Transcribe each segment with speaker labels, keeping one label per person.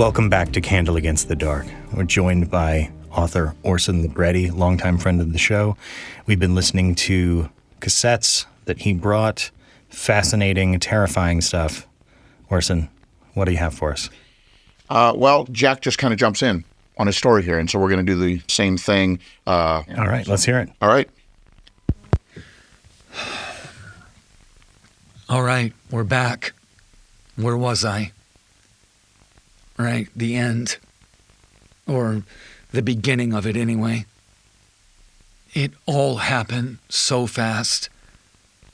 Speaker 1: Welcome back to Candle Against the Dark. We're joined by author Orson Libretti, longtime friend of the show. We've been listening to cassettes that he brought. Fascinating, terrifying stuff. Orson, what do you have for us?
Speaker 2: Well, Jack just kind of jumps in on his story here, and so we're going to do the same thing.
Speaker 1: All right, let's hear it.
Speaker 2: All right.
Speaker 3: All right, we're back. Where was I? Right, the end. Or the beginning of it anyway. It all happened so fast.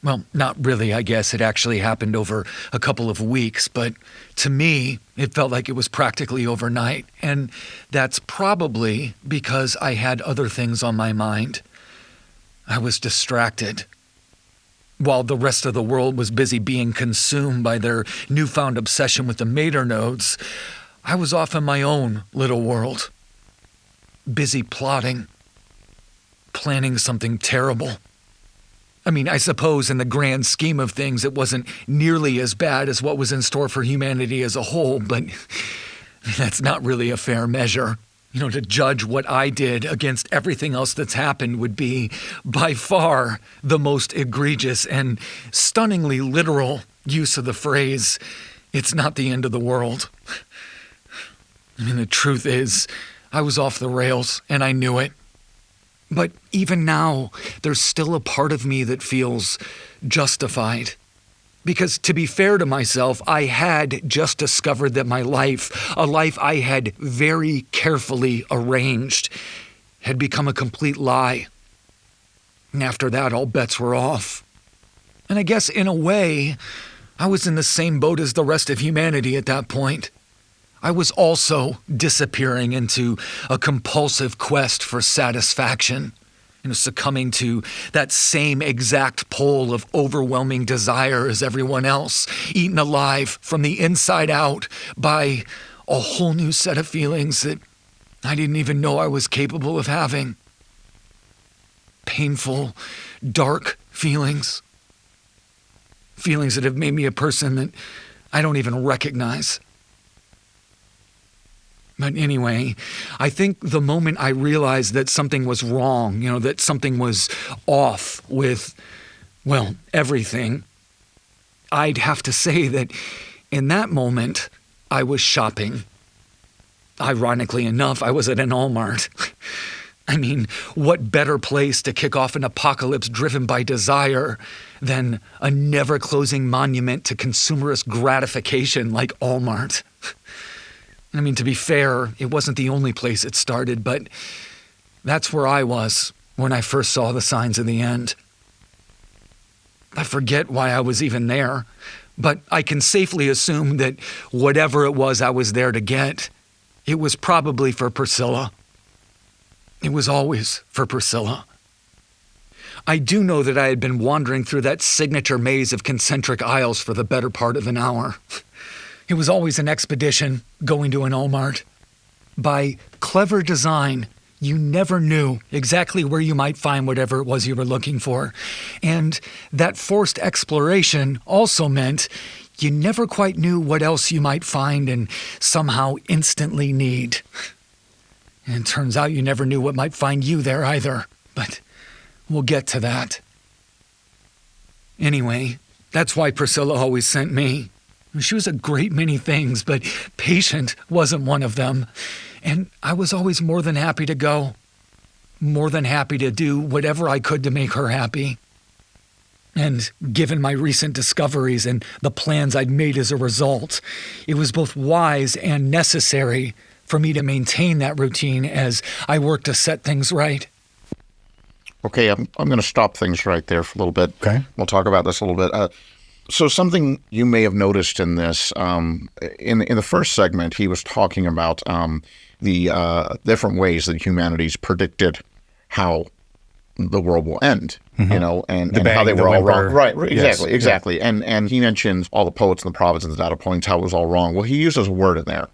Speaker 3: Well, not really, I guess. It actually happened over a couple of weeks, but to me, it felt like it was practically overnight. And that's probably because I had other things on my mind. I was distracted. While the rest of the world was busy being consumed by their newfound obsession with the Mater nodes, I was off in my own little world, busy plotting, planning something terrible. I mean, I suppose in the grand scheme of things, it wasn't nearly as bad as what was in store for humanity as a whole, but that's not really a fair measure. You know, to judge what I did against everything else that's happened would be by far the most egregious and stunningly literal use of the phrase, "It's not the end of the world." I mean, the truth is, I was off the rails, and I knew it. But even now, there's still a part of me that feels justified. Because to be fair to myself, I had just discovered that my life, a life I had very carefully arranged, had become a complete lie. And after that, all bets were off. And I guess in a way, I was in the same boat as the rest of humanity at that point. I was also disappearing into a compulsive quest for satisfaction, succumbing to that same exact pull of overwhelming desire as everyone else, eaten alive from the inside out by a whole new set of feelings that I didn't even know I was capable of having. Painful, dark feelings. Feelings that have made me a person that I don't even recognize. But anyway, I think the moment I realized that something was wrong, that something was off with, well, everything, I'd have to say that in that moment, I was shopping. Ironically enough, I was at an Walmart. I mean, what better place to kick off an apocalypse driven by desire than a never-closing monument to consumerist gratification like Walmart? I mean, to be fair, it wasn't the only place it started, but that's where I was when I first saw the signs of the end. I forget why I was even there, but I can safely assume that whatever it was I was there to get, it was probably for Priscilla. It was always for Priscilla. I do know that I had been wandering through that signature maze of concentric aisles for the better part of an hour. It was always an expedition going to an Walmart. By clever design, you never knew exactly where you might find whatever it was you were looking for. And that forced exploration also meant you never quite knew what else you might find and somehow instantly need. And it turns out you never knew what might find you there either. But we'll get to that. Anyway, that's why Priscilla always sent me. She was a great many things, but patient wasn't one of them. And I was always more than happy to go. More than happy to do whatever I could to make her happy. And given my recent discoveries and the plans I'd made as a result, it was both wise and necessary for me to maintain that routine as I worked to set things right.
Speaker 2: Okay, I'm going to stop things right there for a little bit.
Speaker 1: Okay.
Speaker 2: We'll talk about this a little bit. So something you may have noticed in this, in the first segment, he was talking about the different ways that humanity's predicted how the world will end, and how they were all wrong. Right, exactly, yes. Exactly. Yeah. And he mentioned all the poets and the prophets and the data points, how it was all wrong. Well, he uses a word in there,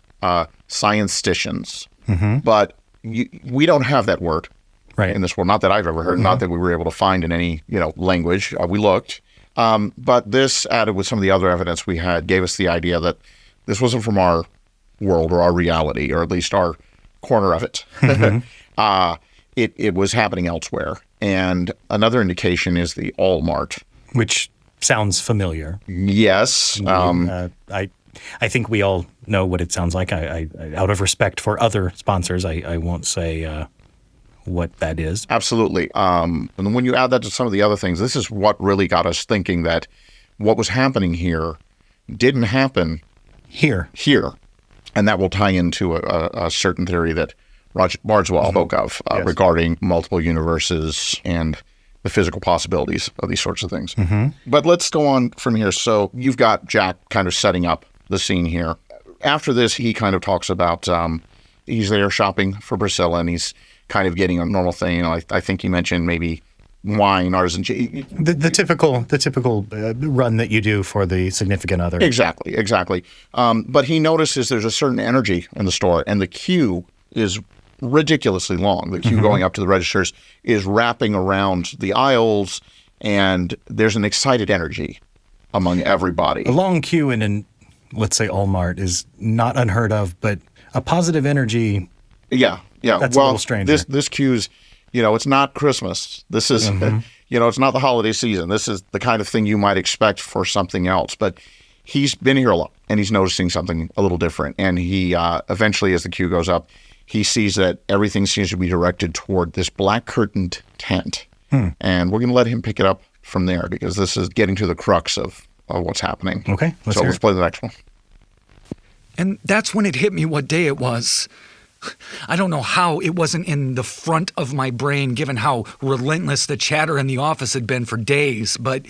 Speaker 2: scientisticians. Mm-hmm. But we don't have that word in this world. Not that I've ever heard, not that we were able to find in any language. We looked. But this, added with some of the other evidence we had, gave us the idea that this wasn't from our world or our reality, or at least our corner of it. It was happening elsewhere. And another indication is the Allmart.
Speaker 1: Which sounds familiar.
Speaker 2: Yes.
Speaker 1: I think we all know what it sounds like. I out of respect for other sponsors, I won't say what that is.
Speaker 2: Absolutely. And when you add that to some of the other things, this is what really got us thinking that what was happening here didn't happen
Speaker 1: Here.
Speaker 2: And that will tie into a certain theory that Bardwell spoke of regarding multiple universes and the physical possibilities of these sorts of things. But let's go on from here. So you've got Jack kind of setting up the scene here. After this, he kind of talks about he's there shopping for Priscilla, and he's kind of getting a normal thing. You know, I think he mentioned maybe wine, artisan.
Speaker 1: The typical run that you do for the significant other.
Speaker 2: Exactly. But he notices there's a certain energy in the store, and the queue is ridiculously long. The queue going up to the registers is wrapping around the aisles, and there's an excited energy among everybody.
Speaker 1: A long queue in let's say Allmart is not unheard of, but a positive energy.
Speaker 2: Yeah.
Speaker 1: That's a little stranger.
Speaker 2: This queue's, it's not Christmas. This is, it's not the holiday season. This is the kind of thing you might expect for something else. But he's been here a lot, and he's noticing something a little different. And he eventually, as the queue goes up, he sees that everything seems to be directed toward this black curtained tent. And we're going to let him pick it up from there, because this is getting to the crux of what's happening.
Speaker 1: Okay,
Speaker 2: let's play the next one.
Speaker 3: And that's when it hit me what day it was. I don't know how it wasn't in the front of my brain, given how relentless the chatter in the office had been for days, but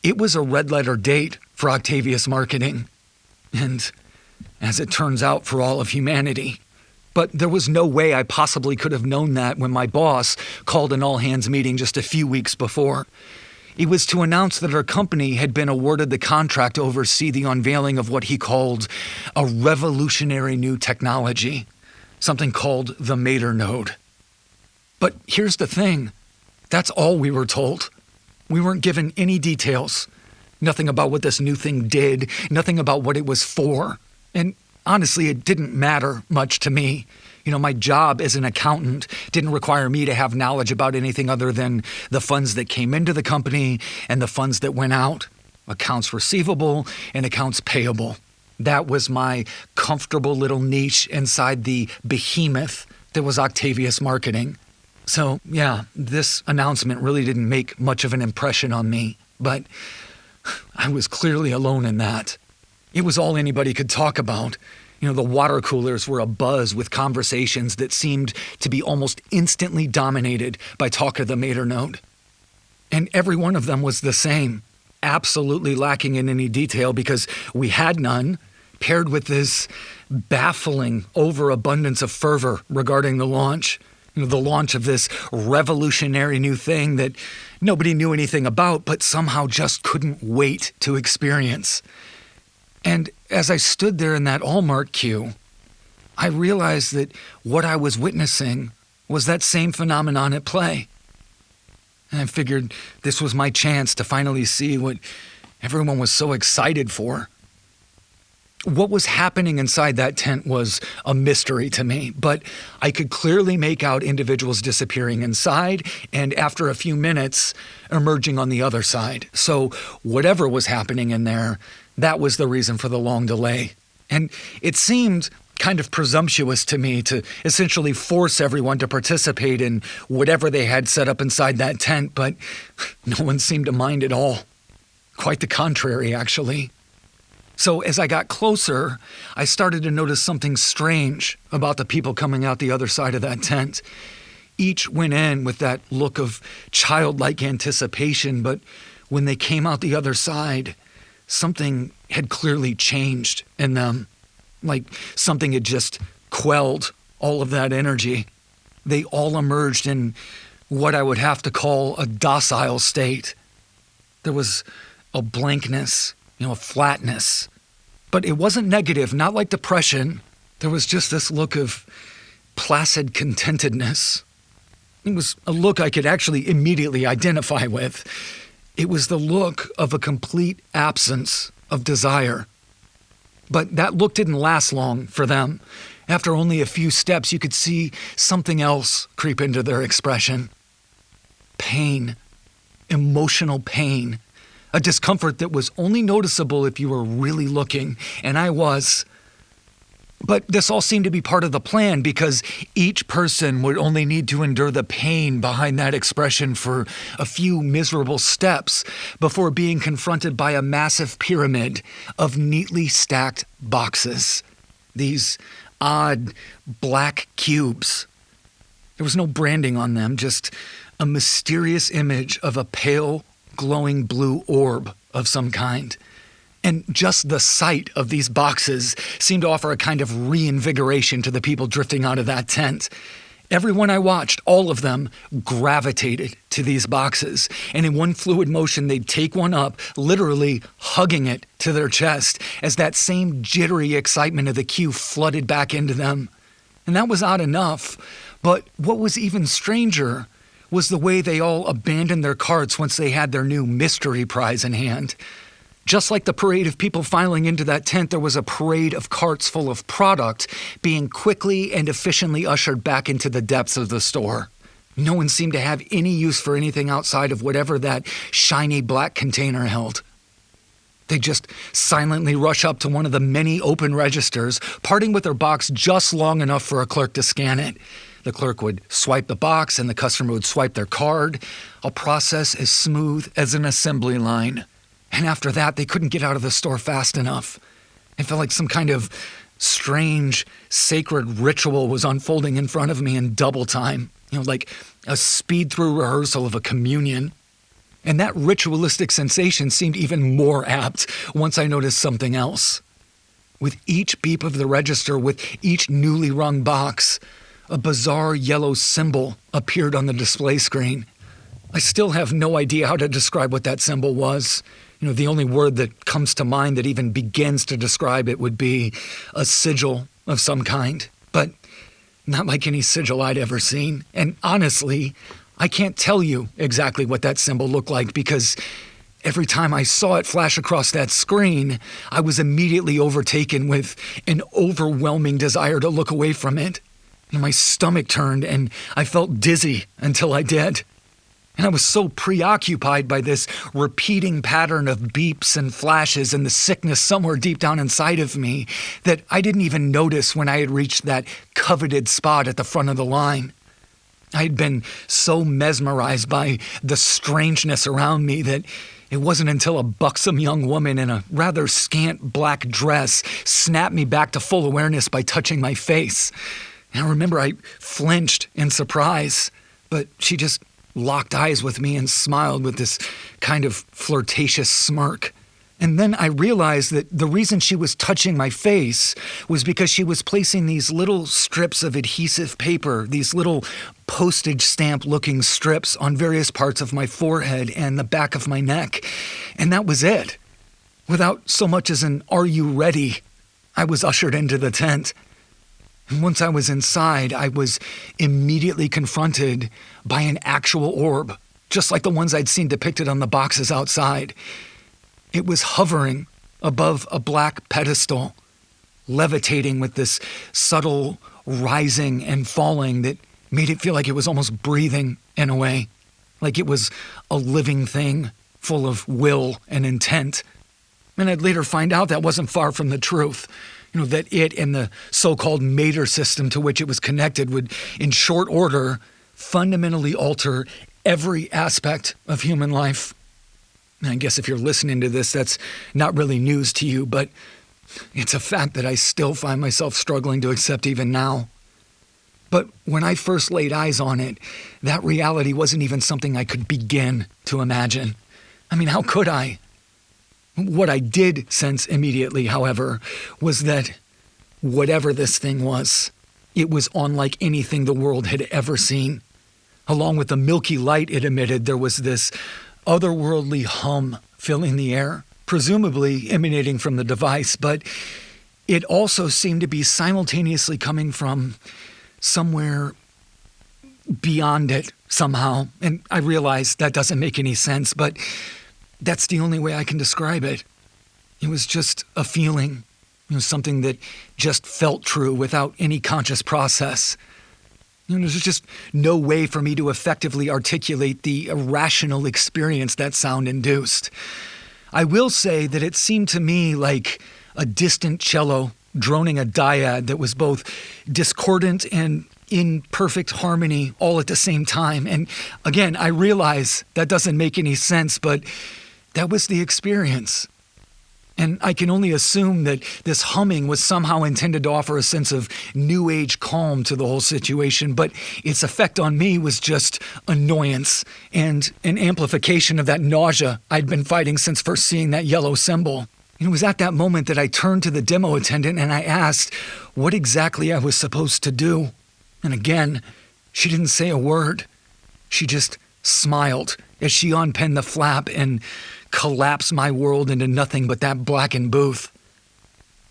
Speaker 3: it was a red letter date for Octavius Marketing. And as it turns out, for all of humanity. But there was no way I possibly could have known that when my boss called an all-hands meeting just a few weeks before. It was to announce that our company had been awarded the contract to oversee the unveiling of what he called a revolutionary new technology, something called the Mater node. But here's the thing. That's all we were told. We weren't given any details. Nothing about what this new thing did, nothing about what it was for. And honestly, it didn't matter much to me. My job as an accountant didn't require me to have knowledge about anything other than the funds that came into the company and the funds that went out, accounts receivable and accounts payable. That was my comfortable little niche inside the behemoth that was Octavius Marketing. So, yeah, this announcement really didn't make much of an impression on me, but I was clearly alone in that. It was all anybody could talk about. The water coolers were abuzz with conversations that seemed to be almost instantly dominated by talk of the Mater node. And every one of them was the same, absolutely lacking in any detail because we had none, paired with this baffling overabundance of fervor regarding the launch. The launch of this revolutionary new thing that nobody knew anything about, but somehow just couldn't wait to experience. And as I stood there in that Allmart queue, I realized that what I was witnessing was that same phenomenon at play. And I figured this was my chance to finally see what everyone was so excited for. What was happening inside that tent was a mystery to me, but I could clearly make out individuals disappearing inside and after a few minutes emerging on the other side. So whatever was happening in there, that was the reason for the long delay. And it seemed kind of presumptuous to me to essentially force everyone to participate in whatever they had set up inside that tent, but no one seemed to mind at all. Quite the contrary, actually. So as I got closer, I started to notice something strange about the people coming out the other side of that tent. Each went in with that look of childlike anticipation, but when they came out the other side, something had clearly changed in them. Like something had just quelled all of that energy. They all emerged in what I would have to call a docile state. There was a blankness, a flatness. But it wasn't negative, not like depression. There was just this look of placid contentedness. It was a look I could actually immediately identify with. It was the look of a complete absence of desire. But that look didn't last long for them. After only a few steps, you could see something else creep into their expression. Pain. Emotional pain. A discomfort that was only noticeable if you were really looking, and I was. But this all seemed to be part of the plan because each person would only need to endure the pain behind that expression for a few miserable steps before being confronted by a massive pyramid of neatly stacked boxes. These odd black cubes. There was no branding on them, just a mysterious image of a pale, glowing blue orb of some kind. And just the sight of these boxes seemed to offer a kind of reinvigoration to the people drifting out of that tent. Everyone I watched, all of them, gravitated to these boxes. And in one fluid motion, they'd take one up, literally hugging it to their chest as that same jittery excitement of the cue flooded back into them. And that was odd enough. But what was even stranger was the way they all abandoned their carts once they had their new mystery prize in hand. Just like the parade of people filing into that tent, there was a parade of carts full of product being quickly and efficiently ushered back into the depths of the store. No one seemed to have any use for anything outside of whatever that shiny black container held. They just silently rush up to one of the many open registers, parting with their box just long enough for a clerk to scan it. The clerk would swipe the box and the customer would swipe their card, a process as smooth as an assembly line. And after that, they couldn't get out of the store fast enough. It felt like some kind of strange, sacred ritual was unfolding in front of me in double time. Like a speed-through rehearsal of a communion. And that ritualistic sensation seemed even more apt once I noticed something else. With each beep of the register, with each newly rung box, a bizarre yellow symbol appeared on the display screen. I still have no idea how to describe what that symbol was. The only word that comes to mind that even begins to describe it would be a sigil of some kind, but not like any sigil I'd ever seen. And honestly, I can't tell you exactly what that symbol looked like because every time I saw it flash across that screen, I was immediately overtaken with an overwhelming desire to look away from it. And my stomach turned and I felt dizzy until I did. And I was so preoccupied by this repeating pattern of beeps and flashes and the sickness somewhere deep down inside of me that I didn't even notice when I had reached that coveted spot at the front of the line. I had been so mesmerized by the strangeness around me that it wasn't until a buxom young woman in a rather scant black dress snapped me back to full awareness by touching my face. And I remember I flinched in surprise, but she just locked eyes with me and smiled with this kind of flirtatious smirk. And then I realized that the reason she was touching my face was because she was placing these little strips of adhesive paper, these little postage stamp-looking strips on various parts of my forehead and the back of my neck. And that was it. Without so much as an "Are you ready?" I was ushered into the tent. And once I was inside, I was immediately confronted by an actual orb, just like the ones I'd seen depicted on the boxes outside. It was hovering above a black pedestal, levitating with this subtle rising and falling that made it feel like it was almost breathing in a way, like it was a living thing full of will and intent. And I'd later find out that wasn't far from the truth. That it and the so-called mater system to which it was connected would, in short order, fundamentally alter every aspect of human life. And I guess if you're listening to this, that's not really news to you, but it's a fact that I still find myself struggling to accept even now. But when I first laid eyes on it, that reality wasn't even something I could begin to imagine. I mean, how could I? What I did sense immediately, however, was that whatever this thing was, it was unlike anything the world had ever seen. Along with the milky light it emitted, there was this otherworldly hum filling the air, presumably emanating from the device, but it also seemed to be simultaneously coming from somewhere beyond it somehow. And I realize that doesn't make any sense, but that's the only way I can describe it. It was just a feeling something that just felt true without any conscious process. There's just no way for me to effectively articulate the irrational experience that sound induced. I will say that it seemed to me like a distant cello droning a dyad that was both discordant and in perfect harmony all at the same time. And again, I realize that doesn't make any sense, but that was the experience. And I can only assume that this humming was somehow intended to offer a sense of new age calm to the whole situation, but its effect on me was just annoyance and an amplification of that nausea I'd been fighting since first seeing that yellow symbol. And it was at that moment that I turned to the demo attendant and I asked what exactly I was supposed to do. And again, she didn't say a word. She just smiled as she unpinned the flap and collapsed my world into nothing but that blackened booth.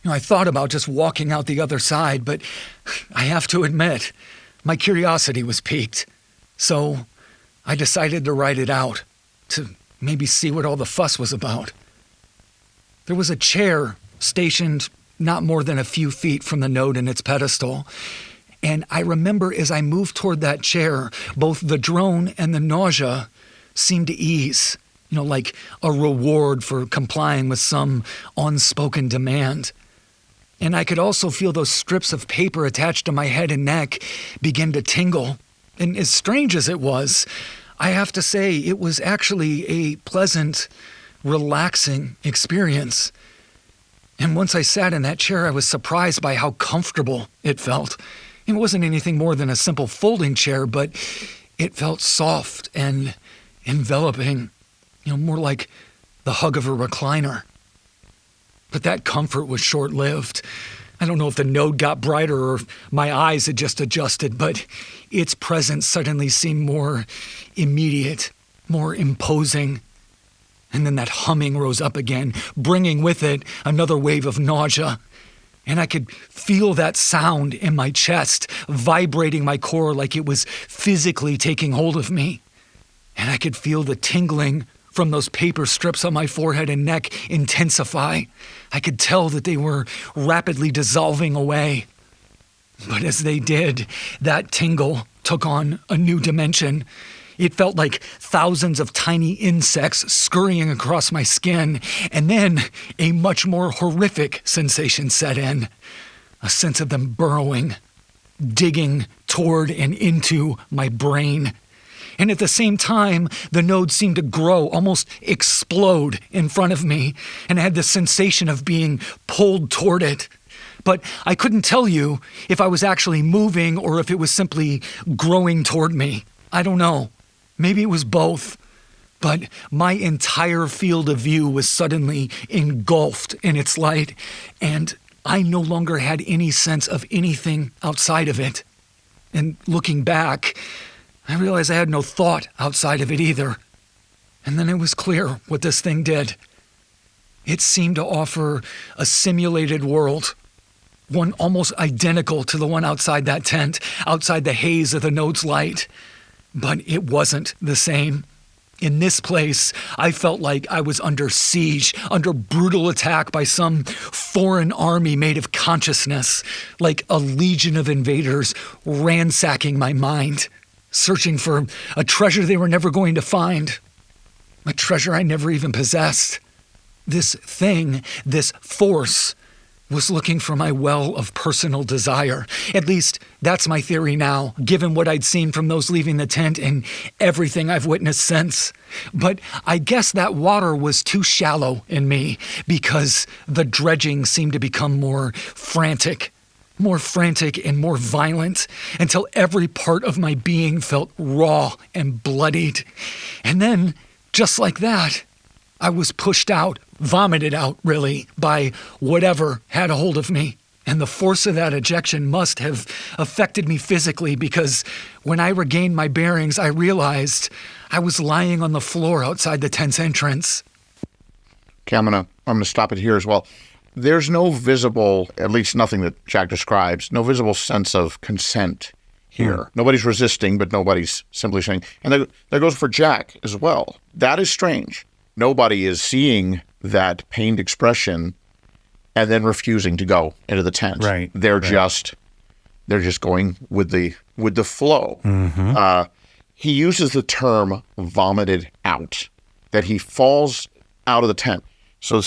Speaker 3: I thought about just walking out the other side, but I have to admit, my curiosity was piqued. So I decided to ride it out, to maybe see what all the fuss was about. There was a chair stationed not more than a few feet from the node and its pedestal. And I remember as I moved toward that chair, both the drone and the nausea seemed to ease, like a reward for complying with some unspoken demand. And I could also feel those strips of paper attached to my head and neck begin to tingle. And as strange as it was, I have to say it was actually a pleasant, relaxing experience. And once I sat in that chair, I was surprised by how comfortable it felt. It wasn't anything more than a simple folding chair, but it felt soft and enveloping, more like the hug of a recliner. But that comfort was short-lived. I don't know if the node got brighter or if my eyes had just adjusted, but its presence suddenly seemed more immediate, more imposing. And then that humming rose up again, bringing with it another wave of nausea. And I could feel that sound in my chest, vibrating my core like it was physically taking hold of me. And I could feel the tingling from those paper strips on my forehead and neck intensify. I could tell that they were rapidly dissolving away. But as they did, that tingle took on a new dimension. It felt like thousands of tiny insects scurrying across my skin, and then a much more horrific sensation set in, a sense of them burrowing, digging toward and into my brain. And at the same time, the node seemed to grow, almost explode in front of me, and I had the sensation of being pulled toward it. But I couldn't tell you if I was actually moving or if it was simply growing toward me. I don't know. Maybe it was both. But my entire field of view was suddenly engulfed in its light, and I no longer had any sense of anything outside of it. And looking back, I realized I had no thought outside of it either. And then it was clear what this thing did. It seemed to offer a simulated world, one almost identical to the one outside that tent, outside the haze of the node's light. But it wasn't the same. In this place, I felt like I was under siege, under brutal attack by some foreign army made of consciousness, like a legion of invaders ransacking my mind, searching for a treasure they were never going to find, a treasure I never even possessed. This thing, this force, was looking for my well of personal desire. At least, that's my theory now, given what I'd seen from those leaving the tent and everything I've witnessed since. But I guess that water was too shallow in me, because the dredging seemed to become more frantic and more violent, until every part of my being felt raw and bloodied. And then, just like that, I was pushed out, vomited out, really, by whatever had a hold of me. And the force of that ejection must have affected me physically, because when I regained my bearings, I realized I was lying on the floor outside the tent's entrance.
Speaker 2: Okay, I'm gonna stop it here as well. There's no visible, at least nothing that Jack describes, no visible sense of consent here. Nobody's resisting, but nobody's simply saying. And that goes for Jack as well. That is strange. Nobody is seeing that pained expression and then refusing to go into the tent.
Speaker 1: Right.
Speaker 2: They're just going with the flow. He uses the term vomited out, that he falls out of the tent. So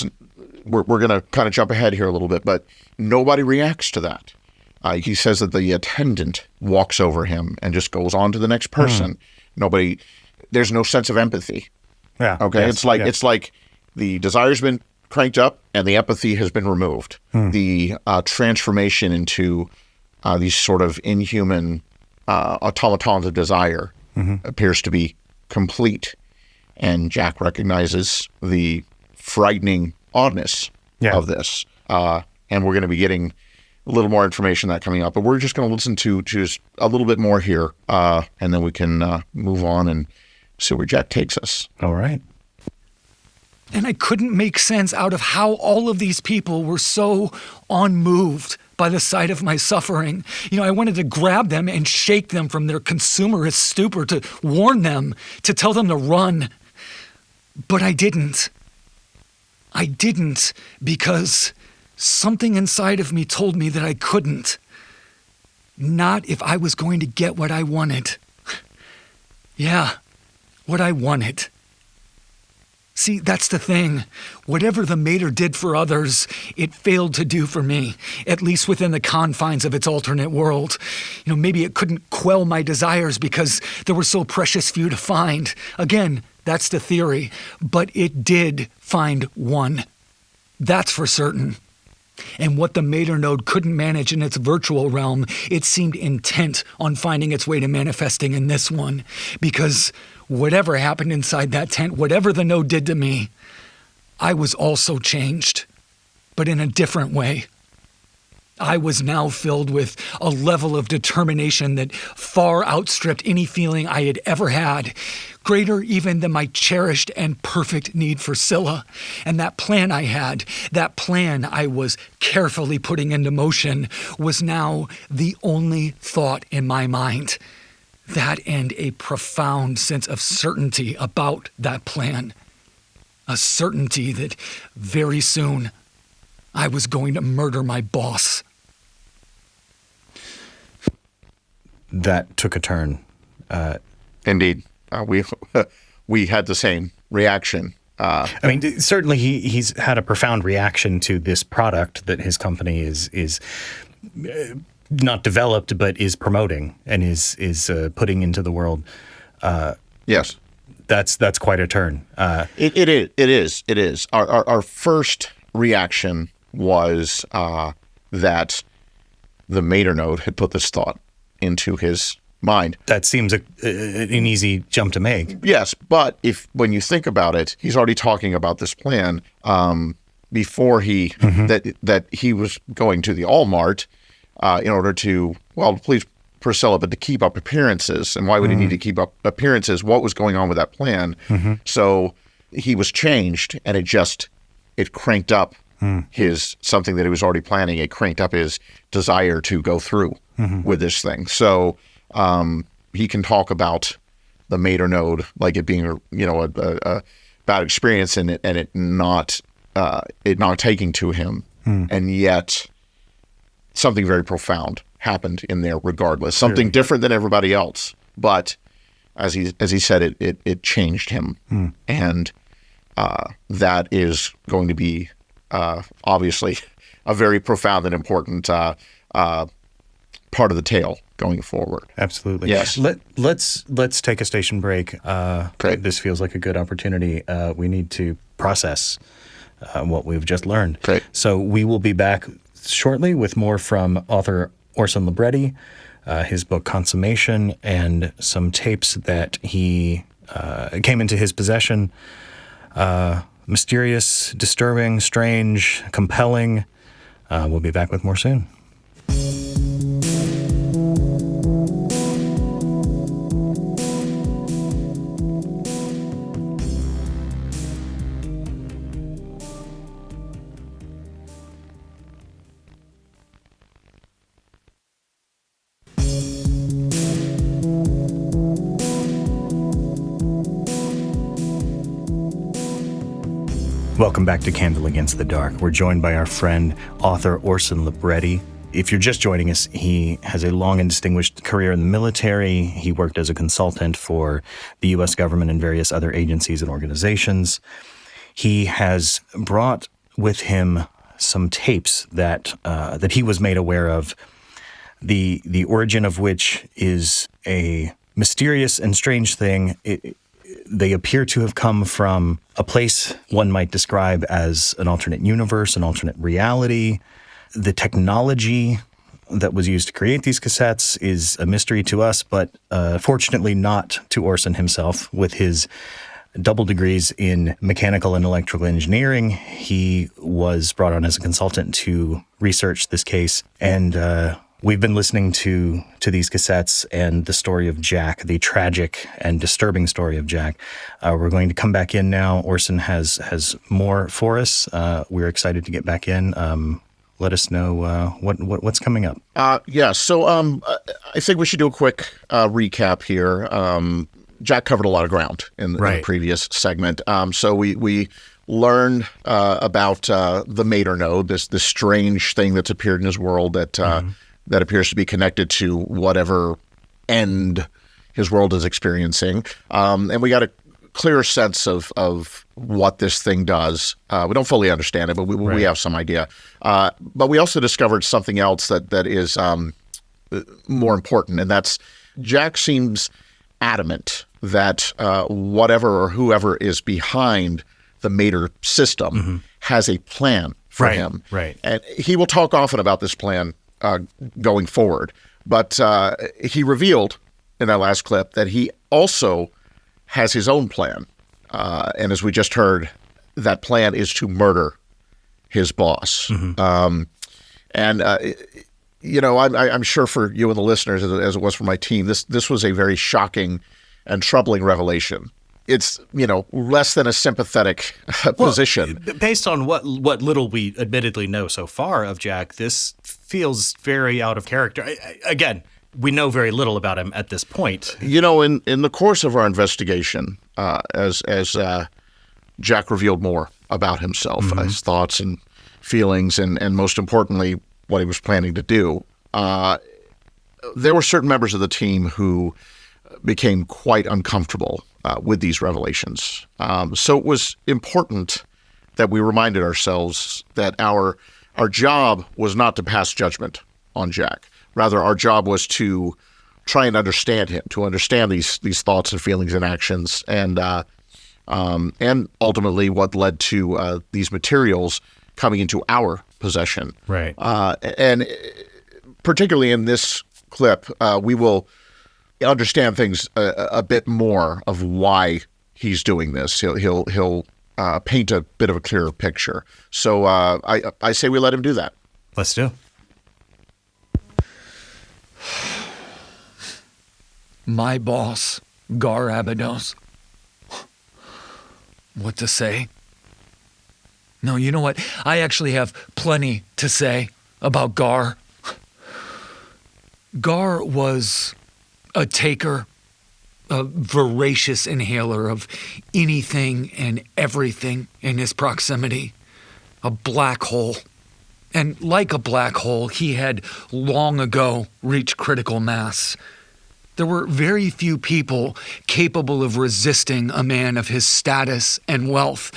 Speaker 2: we're going to kind of jump ahead here a little bit, but nobody reacts to that. He says that the attendant walks over him and just goes on to the next person. There's no sense of empathy.
Speaker 1: Yeah.
Speaker 2: Okay.
Speaker 1: Yes,
Speaker 2: It's like the desire's been cranked up and the empathy has been removed. The transformation into these sort of inhuman automatons of desire appears to be complete. And Jack recognizes the frightening oddness of this. And we're going to be getting a little more information on that coming up. But we're just going to listen to just a little bit more here, and then we can move on and see where Jack takes us.
Speaker 1: All right.
Speaker 3: And I couldn't make sense out of how all of these people were so unmoved by the sight of my suffering. I wanted to grab them and shake them from their consumerist stupor, to warn them, to tell them to run. But I didn't. I didn't, because something inside of me told me that I couldn't. Not if I was going to get what I wanted. Yeah, what I wanted. See, that's the thing. Whatever the mater did for others, it failed to do for me, at least within the confines of its alternate world. Maybe it couldn't quell my desires because there were so precious few to find. Again, that's the theory. But it did find one. That's for certain. And what the mater node couldn't manage in its virtual realm, it seemed intent on finding its way to manifesting in this one. Because whatever happened inside that tent, whatever the node did to me, I was also changed, but in a different way. I was now filled with a level of determination that far outstripped any feeling I had ever had, greater even than my cherished and perfect need for Scylla. And that plan I had, that plan I was carefully putting into motion, was now the only thought in my mind. That and a profound sense of certainty about that plan. A certainty that very soon I was going to murder my boss.
Speaker 1: That took a turn.
Speaker 2: Indeed. We had the same reaction.
Speaker 1: Certainly he's had a profound reaction to this product that his company is not developed, but is promoting and is putting into the world.
Speaker 2: Yes.
Speaker 1: That's quite a turn.
Speaker 2: It is. Our first reaction was that the mater node had put this thought into his mind.
Speaker 1: That seems an easy jump to make.
Speaker 2: Yes, but when you think about it, he's already talking about this plan before that he was going to the Allmart in order to please Priscilla, but to keep up appearances. And why would he need to keep up appearances? What was going on with that plan? So he was changed, and it cranked up something that he was already planning. It cranked up his desire to go through with this thing. So he can talk about the mater node like it being a bad experience, and it not taking to him, and yet something very profound happened in there regardless. Something different than everybody else, but as he said, it changed him, and that is going to be obviously a very profound and important part of the tale going forward.
Speaker 1: Absolutely.
Speaker 2: Yes.
Speaker 1: Let's take a station break.
Speaker 2: Great.
Speaker 1: This feels like a good opportunity. We need to process what we've just learned.
Speaker 2: Great.
Speaker 1: So we will be back shortly with more from author Orson Libretti, his book Consummation, and some tapes that he came into his possession. Mysterious, disturbing, strange, compelling. We'll be back with more soon. Welcome back to Candle Against the Dark. We're joined by our friend, author Orson Libretti. If you're just joining us, he has a long and distinguished career in the military. He worked as a consultant for the U.S. government and various other agencies and organizations. He has brought with him some tapes that he was made aware of, the origin of which is a mysterious and strange thing. They appear to have come from a place one might describe as an alternate universe, an alternate reality. The technology that was used to create these cassettes is a mystery to us, but fortunately not to Orson himself. With his double degrees in mechanical and electrical engineering, he was brought on as a consultant to research this case, and we've been listening to these cassettes and the story of Jack, the tragic and disturbing story of Jack. We're going to come back in now. Orson has more for us. We're excited to get back in. Let us know what's coming up.
Speaker 2: So I think we should do a quick recap here. Jack covered a lot of ground in the previous segment. So we learned about the Mater node, this strange thing that's appeared in his world that appears to be connected to whatever end his world is experiencing. And we got a clearer sense of what this thing does. We don't fully understand it, but we have some idea. But we also discovered something else that is more important, and that's Jack seems adamant that whatever or whoever is behind the Mater system has a plan for him.
Speaker 1: Right.
Speaker 2: And he will talk often about this plan going forward. But he revealed in that last clip that he also has his own plan. And as we just heard, that plan is to murder his boss. I'm sure for you and the listeners, as it was for my team, this was a very shocking and troubling revelation. It's, less than a sympathetic position.
Speaker 1: Based on what little we admittedly know so far of Jack, this feels very out of character. Again, we know very little about him at this point.
Speaker 2: In the course of our investigation, as Jack revealed more about himself, his thoughts and feelings, and most importantly, what he was planning to do, there were certain members of the team who became quite uncomfortable with these revelations. So it was important that we reminded ourselves that our job was not to pass judgment on Jack. Rather, our job was to try and understand him, to understand these thoughts and feelings and actions, and ultimately what led to these materials coming into our possession.
Speaker 1: Right.
Speaker 2: And particularly in this clip, we will understand things a bit more of why he's doing this. He'll paint a bit of a clearer picture. So I say we let him do that.
Speaker 1: Let's do.
Speaker 3: My boss, Gar Abydos. What to say? No, you know what? I actually have plenty to say about Gar. Gar was a taker, a voracious inhaler of anything and everything in his proximity. A black hole. And like a black hole, he had long ago reached critical mass. There were very few people capable of resisting a man of his status and wealth.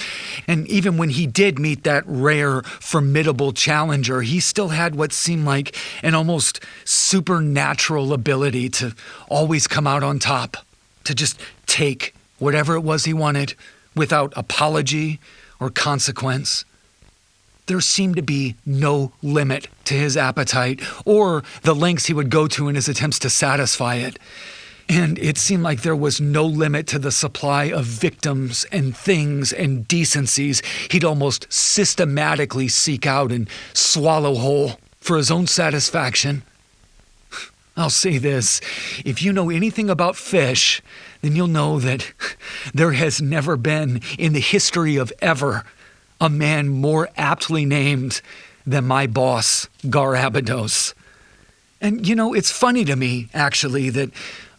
Speaker 3: And even when he did meet that rare, formidable challenger, he still had what seemed like an almost supernatural ability to always come out on top, to just take whatever it was he wanted without apology or consequence. There seemed to be no limit to his appetite or the lengths he would go to in his attempts to satisfy it. And it seemed like there was no limit to the supply of victims and things and decencies he'd almost systematically seek out and swallow whole for his own satisfaction. I'll say this, if you know anything about fish, then you'll know that there has never been in the history of ever a man more aptly named than my boss, Gar Abydos. And, it's funny to me, actually, that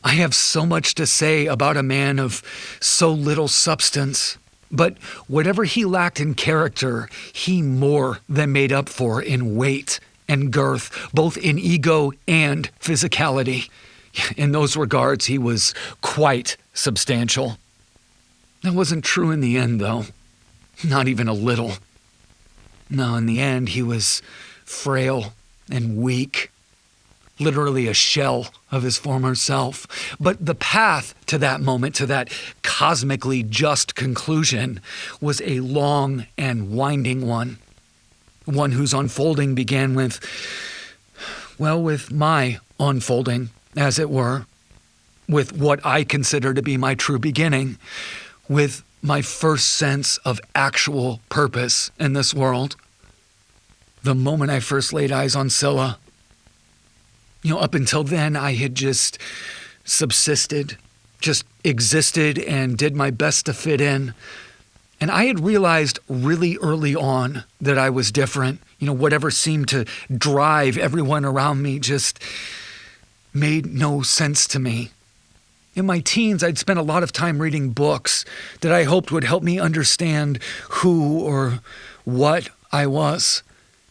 Speaker 3: I have so much to say about a man of so little substance, But whatever he lacked in character, he more than made up for in weight and girth, both in ego and physicality. In those regards, he was quite substantial. That wasn't true in the end, though. Not even a little. No, in the end, he was frail and weak, literally a shell of his former self. But the path to that moment, to that cosmically just conclusion, was a long and winding one whose unfolding began with my unfolding, as it were, with what I consider to be my true beginning, with my first sense of actual purpose in this world. The moment I first laid eyes on Scylla, up until then, I had just subsisted, just existed and did my best to fit in. And I had realized really early on that I was different. Whatever seemed to drive everyone around me just made no sense to me. In my teens, I'd spent a lot of time reading books that I hoped would help me understand who or what I was.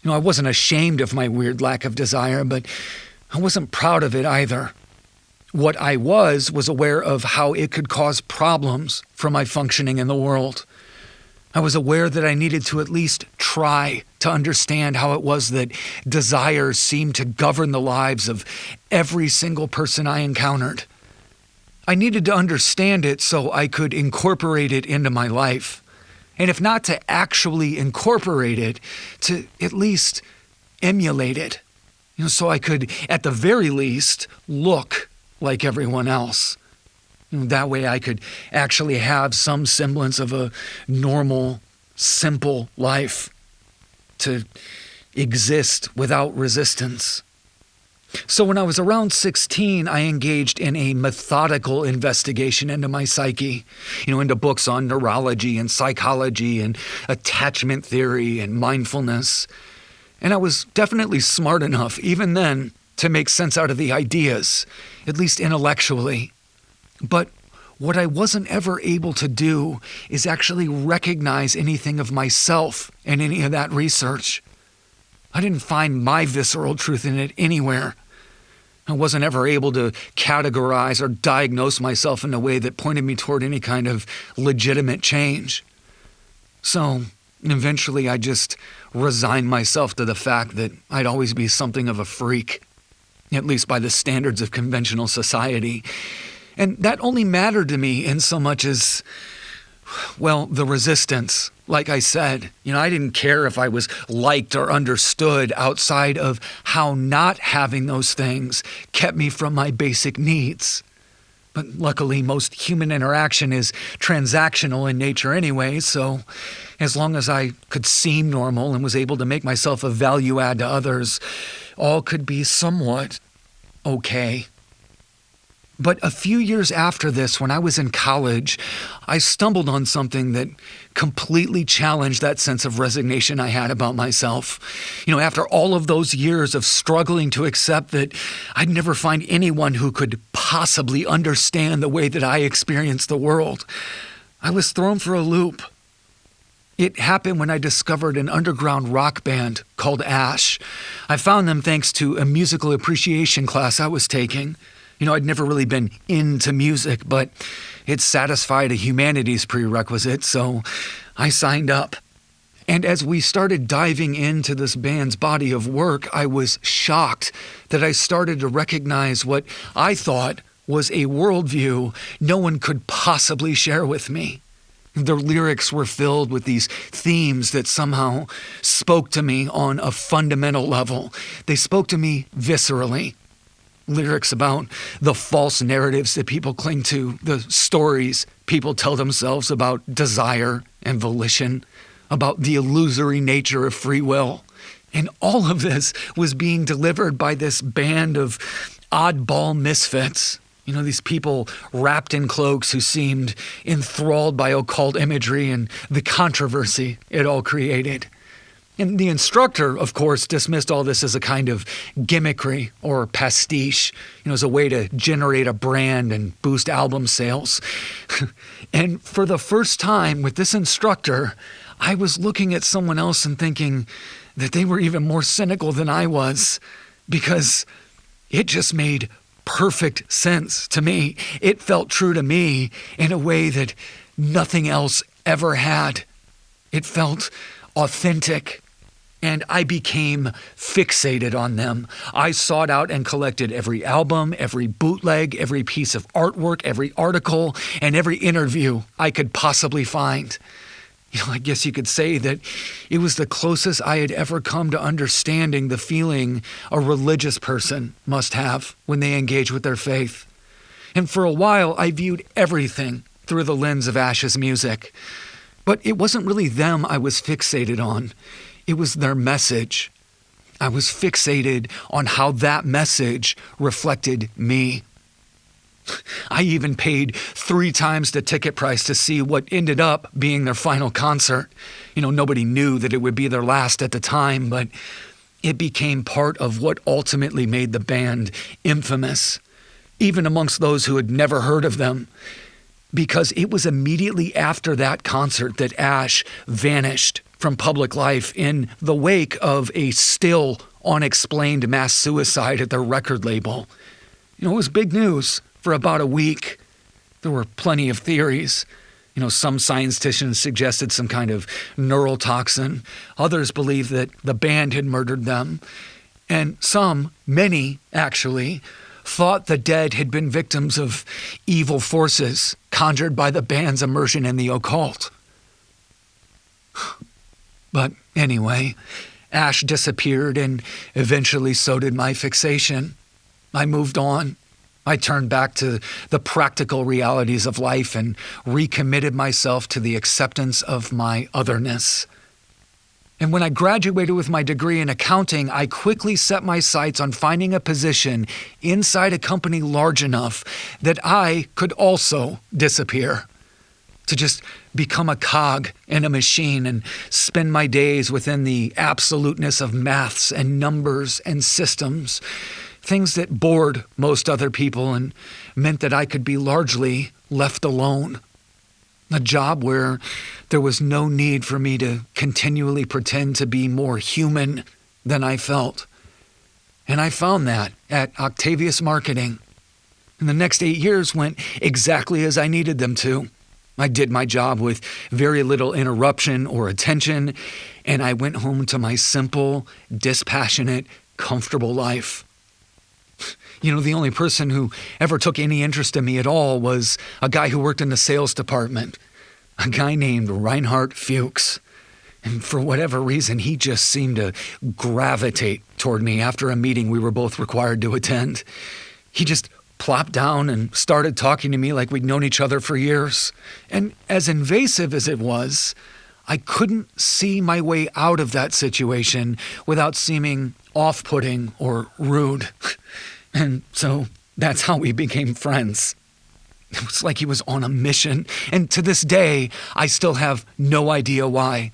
Speaker 3: I wasn't ashamed of my weird lack of desire, but I wasn't proud of it either. What I was aware of how it could cause problems for my functioning in the world. I was aware that I needed to at least try to understand how it was that desires seemed to govern the lives of every single person I encountered. I needed to understand it so I could incorporate it into my life. And if not to actually incorporate it, to at least emulate it. So I could, at the very least, look like everyone else. That way I could actually have some semblance of a normal, simple life, to exist without resistance. So when I was around 16, I engaged in a methodical investigation into my psyche, into books on neurology and psychology and attachment theory and mindfulness. And I was definitely smart enough, even then, to make sense out of the ideas, at least intellectually. But what I wasn't ever able to do is actually recognize anything of myself in any of that research. I didn't find my visceral truth in it anywhere. I wasn't ever able to categorize or diagnose myself in a way that pointed me toward any kind of legitimate change. So eventually I just resigned myself to the fact that I'd always be something of a freak, at least by the standards of conventional society. And that only mattered to me in so much as, the resistance. Like I said, I didn't care if I was liked or understood outside of how not having those things kept me from my basic needs. But luckily, most human interaction is transactional in nature anyway, so as long as I could seem normal and was able to make myself a value add to others, all could be somewhat okay. But a few years after this, when I was in college, I stumbled on something that completely challenged that sense of resignation I had about myself. After all of those years of struggling to accept that I'd never find anyone who could possibly understand the way that I experienced the world, I was thrown for a loop. It happened when I discovered an underground rock band called Ash. I found them thanks to a musical appreciation class I was taking. I'd never really been into music, but it satisfied a humanities prerequisite, so I signed up. And as we started diving into this band's body of work, I was shocked that I started to recognize what I thought was a worldview no one could possibly share with me. Their lyrics were filled with these themes that somehow spoke to me on a fundamental level. They spoke to me viscerally. Lyrics about the false narratives that people cling to, the stories people tell themselves about desire and volition, about the illusory nature of free will. And all of this was being delivered by this band of oddball misfits. These people wrapped in cloaks who seemed enthralled by occult imagery and the controversy it all created. And the instructor, of course, dismissed all this as a kind of gimmickry or pastiche, as a way to generate a brand and boost album sales. And for the first time with this instructor, I was looking at someone else and thinking that they were even more cynical than I was, because it just made perfect sense to me. It felt true to me in a way that nothing else ever had. It felt authentic. And I became fixated on them. I sought out and collected every album, every bootleg, every piece of artwork, every article, and every interview I could possibly find. I guess you could say that it was the closest I had ever come to understanding the feeling a religious person must have when they engage with their faith. And for a while, I viewed everything through the lens of Ash's music. But it wasn't really them I was fixated on. It was their message. I was fixated on how that message reflected me. I even paid 3 times the ticket price to see what ended up being their final concert. Nobody knew that it would be their last at the time, but it became part of what ultimately made the band infamous, even amongst those who had never heard of them. Because it was immediately after that concert that Ash vanished from public life in the wake of a still unexplained mass suicide at their record label. It was big news for about a week. There were plenty of theories. Some scientists suggested some kind of neural toxin. Others believed that the band had murdered them. And many actually, thought the dead had been victims of evil forces conjured by the band's immersion in the occult. But anyway, Ash disappeared, and eventually so did my fixation. I moved on. I turned back to the practical realities of life and recommitted myself to the acceptance of my otherness. And when I graduated with my degree in accounting, I quickly set my sights on finding a position inside a company large enough that I could also disappear, to just become a cog in a machine and spend my days within the absoluteness of maths and numbers and systems, things that bored most other people and meant that I could be largely left alone. A job where there was no need for me to continually pretend to be more human than I felt. And I found that at Octavius Marketing. And the next 8 years went exactly as I needed them to. I did my job with very little interruption or attention, and I went home to my simple, dispassionate, comfortable life. The only person who ever took any interest in me at all was a guy who worked in the sales department, a guy named Reinhard Fuchs. And for whatever reason, he just seemed to gravitate toward me after a meeting we were both required to attend. He just plopped down and started talking to me like we'd known each other for years. And as invasive as it was, I couldn't see my way out of that situation without seeming off-putting or rude. And so that's how we became friends. It was like he was on a mission. And to this day, I still have no idea why.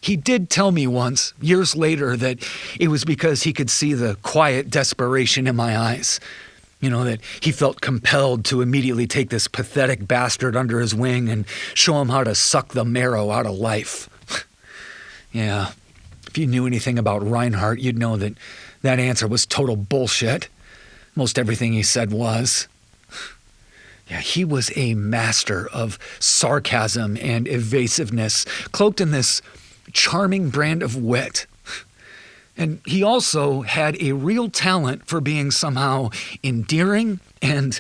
Speaker 3: He did tell me once, years later, that it was because he could see the quiet desperation in my eyes. That he felt compelled to immediately take this pathetic bastard under his wing and show him how to suck the marrow out of life. Yeah, if you knew anything about Reinhardt, you'd know that that answer was total bullshit. Most everything he said was. Yeah, he was a master of sarcasm and evasiveness, cloaked in this charming brand of wit. And he also had a real talent for being somehow endearing and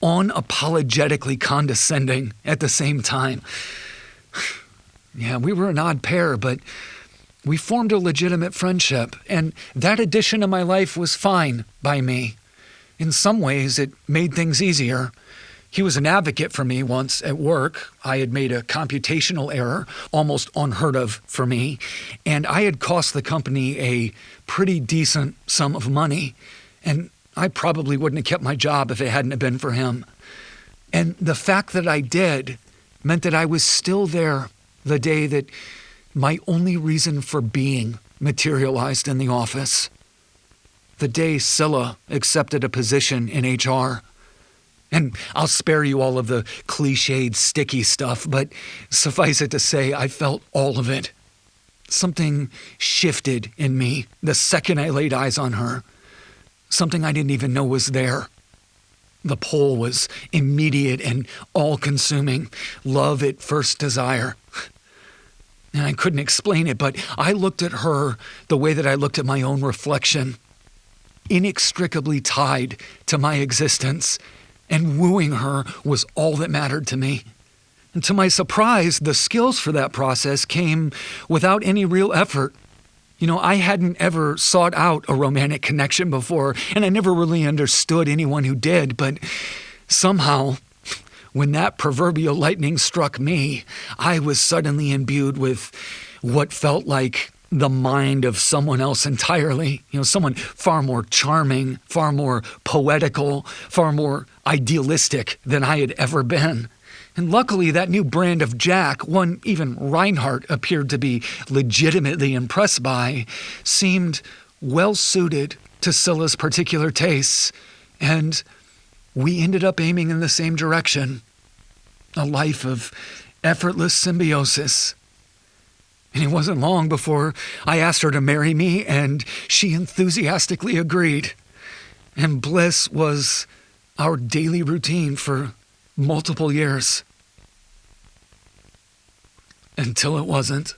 Speaker 3: unapologetically condescending at the same time. Yeah, we were an odd pair, but we formed a legitimate friendship, and that addition to my life was fine by me. In some ways, it made things easier. He was an advocate for me once at work. I had made a computational error, almost unheard of for me, and I had cost the company a pretty decent sum of money, and I probably wouldn't have kept my job if it hadn't have been for him. And the fact that I did meant that I was still there the day that my only reason for being materialized in the office. The day Scylla accepted a position in HR. And I'll spare you all of the cliched, sticky stuff, but suffice it to say, I felt all of it. Something shifted in me the second I laid eyes on her. Something I didn't even know was there. The pull was immediate and all-consuming. Love at first desire. And I couldn't explain it, but I looked at her the way that I looked at my own reflection, inextricably tied to my existence, and wooing her was all that mattered to me. And to my surprise, the skills for that process came without any real effort. I hadn't ever sought out a romantic connection before, and I never really understood anyone who did, but somehow, when that proverbial lightning struck me, I was suddenly imbued with what felt like the mind of someone else entirely. Someone far more charming, far more poetical, far more idealistic than I had ever been. And luckily, that new brand of Jack, one even Reinhardt appeared to be legitimately impressed by, seemed well-suited to Scylla's particular tastes, and we ended up aiming in the same direction, a life of effortless symbiosis. And it wasn't long before I asked her to marry me, and she enthusiastically agreed. And bliss was our daily routine for multiple years. Until it wasn't.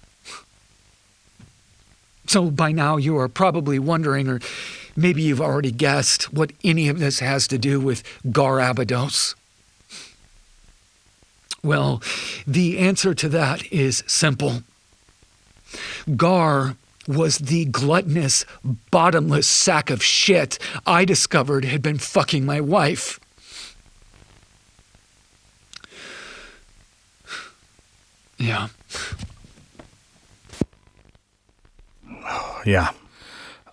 Speaker 3: So by now you are probably wondering, or maybe you've already guessed, what any of this has to do with Gar Abydos. Well, the answer to that is simple. Gar was the gluttonous, bottomless sack of shit I discovered had been fucking my wife. Yeah.
Speaker 1: Yeah.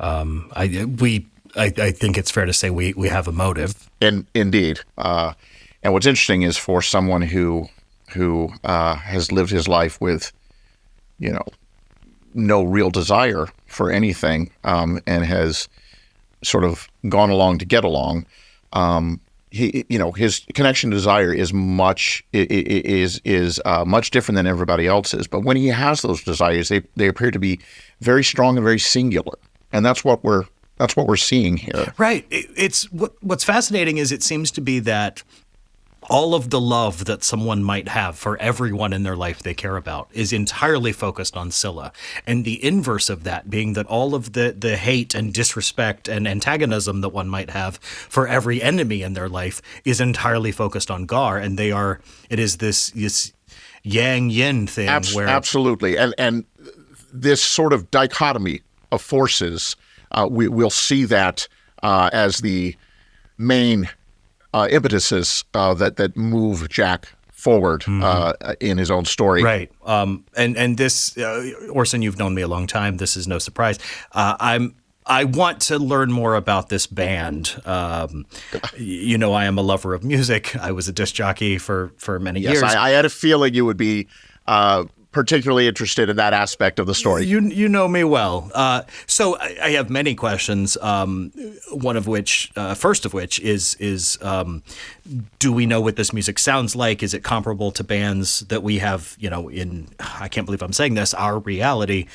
Speaker 1: I think it's fair to say we have a motive.
Speaker 2: And indeed. And what's interesting is for someone who has lived his life with, no real desire for anything, and has sort of gone along to get along, his connection to desire is much different than everybody else's. But when he has those desires, they appear to be very strong and very singular, and that's what we're seeing here.
Speaker 1: Right. It's what's fascinating is it seems to be that all of the love that someone might have for everyone in their life they care about is entirely focused on Scylla. And the inverse of that being that all of the hate and disrespect and antagonism that one might have for every enemy in their life is entirely focused on Gar. And it is this yang yin thing.
Speaker 2: Absolutely. And this sort of dichotomy of forces, we'll see that as the main impetuses that move Jack forward in his own story.
Speaker 1: Right. And this, Orson, you've known me a long time. This is no surprise. I want to learn more about this band. I am a lover of music. I was a disc jockey for many years.
Speaker 2: Yes, I had a feeling you would be particularly interested in that aspect of the story.
Speaker 1: You know me well. So I have many questions. First of which is do we know what this music sounds like? Is it comparable to bands that we have, in, I can't believe I'm saying this, our reality?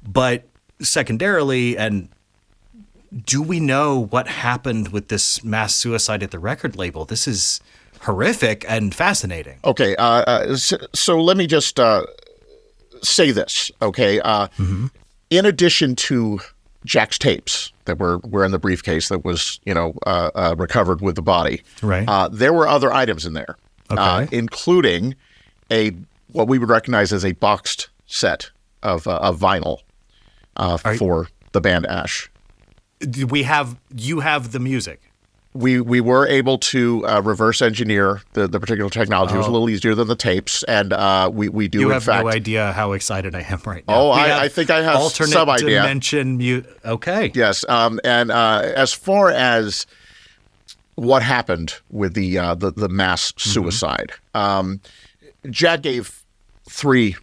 Speaker 1: But secondarily, and do we know what happened with this mass suicide at the record label? This is horrific and fascinating.
Speaker 2: Okay, so let me just say this, okay? In addition to Jack's tapes that were in the briefcase that was, recovered with the body,
Speaker 1: right?
Speaker 2: There were other items in there, including what we would recognize as a boxed set of vinyl for the band Ash.
Speaker 1: You have the music.
Speaker 2: We were able to reverse engineer the particular technology. It was a little easier than the tapes, and we do.
Speaker 1: You
Speaker 2: in
Speaker 1: have
Speaker 2: fact,
Speaker 1: no idea how excited I am right now.
Speaker 2: Oh, I think I have some idea.
Speaker 1: Alternate dimension. Okay.
Speaker 2: Yes, and as far as what happened with the mass suicide, Jack gave 3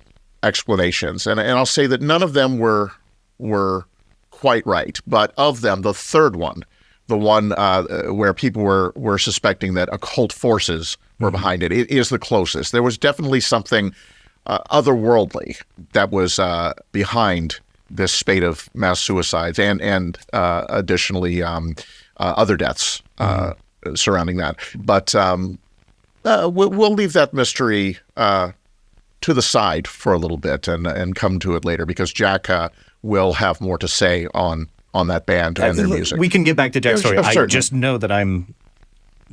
Speaker 2: explanations, and I'll say that none of them were quite right. But of them, the third one, the one where people were suspecting that occult forces were behind it, it is the closest. There was definitely something otherworldly that was behind this spate of mass suicides and additionally other deaths surrounding that. But we'll leave that mystery to the side for a little bit and come to it later, because Jack will have more to say on that band and their music.
Speaker 1: We can get back to Jack's story. I
Speaker 2: Certainly.
Speaker 1: just know that I'm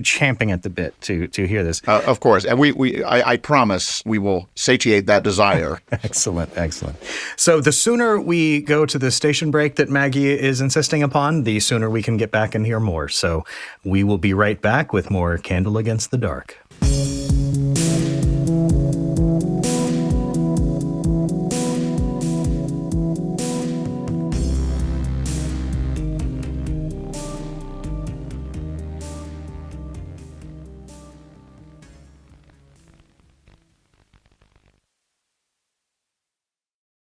Speaker 1: champing at the bit to hear this.
Speaker 2: Of course. And I promise we will satiate that desire.
Speaker 1: Excellent. So the sooner we go to the station break that Maggie is insisting upon, the sooner we can get back and hear more. So we will be right back with more Candle Against the Dark.